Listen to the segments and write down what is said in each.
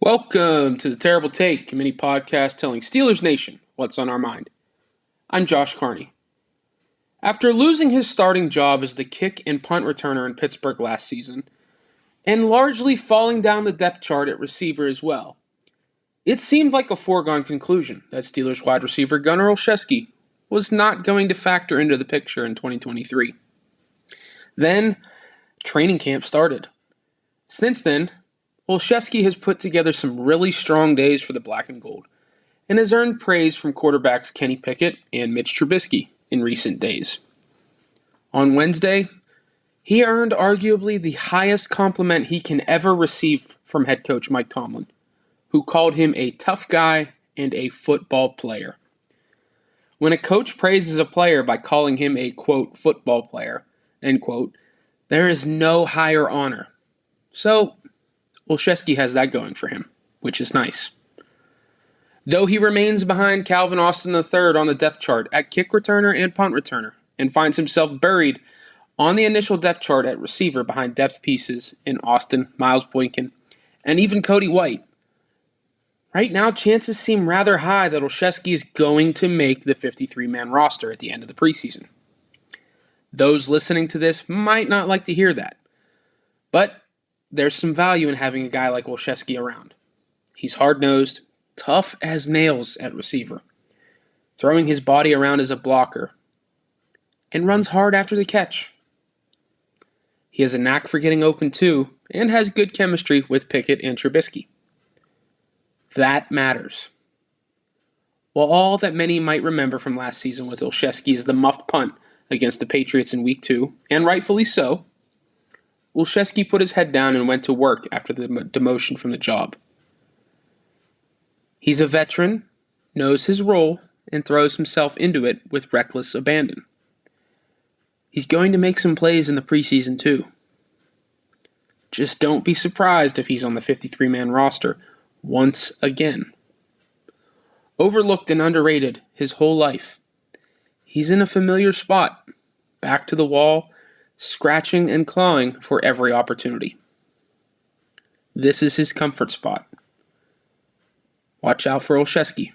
Welcome to the Terrible Take, a mini podcast telling Steelers Nation what's on our mind. I'm Josh Carney. After losing his starting job as the kick and punt returner in Pittsburgh last season, and largely falling down the depth chart at receiver as well, it seemed like a foregone conclusion that Steelers wide receiver Gunnar Olszewski was not going to factor into the picture in 2023. Then, training camp started. Since then, Olszewski has put together some really strong days for the black and gold, and has earned praise from quarterbacks Kenny Pickett and Mitch Trubisky in recent days. On Wednesday, he earned arguably the highest compliment he can ever receive from head coach Mike Tomlin, who called him a tough guy and a football player. When a coach praises a player by calling him a, quote, football player, end quote, there is no higher honor. So, Olszewski has that going for him, which is nice. Though he remains behind Calvin Austin III on the depth chart at kick returner and punt returner, and finds himself buried on the initial depth chart at receiver behind depth pieces in Austin, Miles Boykin, and even Cody White, right now chances seem rather high that Olszewski is going to make the 53-man roster at the end of the preseason. Those listening to this might not like to hear that, but there's some value in having a guy like Olszewski around. He's hard-nosed, tough as nails at receiver, throwing his body around as a blocker, and runs hard after the catch. He has a knack for getting open too, and has good chemistry with Pickett and Trubisky. That matters. While all that many might remember from last season with Olszewski is the muffed punt against the Patriots in Week 2, and rightfully so, Olszewski put his head down and went to work after the demotion from the job. He's a veteran, knows his role, and throws himself into it with reckless abandon. He's going to make some plays in the preseason too. Just don't be surprised if he's on the 53-man roster once again. Overlooked and underrated his whole life, he's in a familiar spot, back to the wall, scratching and clawing for every opportunity. This is his comfort spot. Watch out for Olszewski.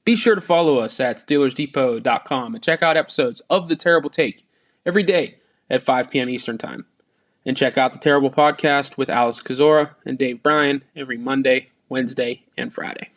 Be sure to follow us at SteelersDepot.com and check out episodes of The Terrible Take every day at 5 p.m. Eastern Time. And check out The Terrible Podcast with Alice Kazora and Dave Bryan every Monday, Wednesday, and Friday.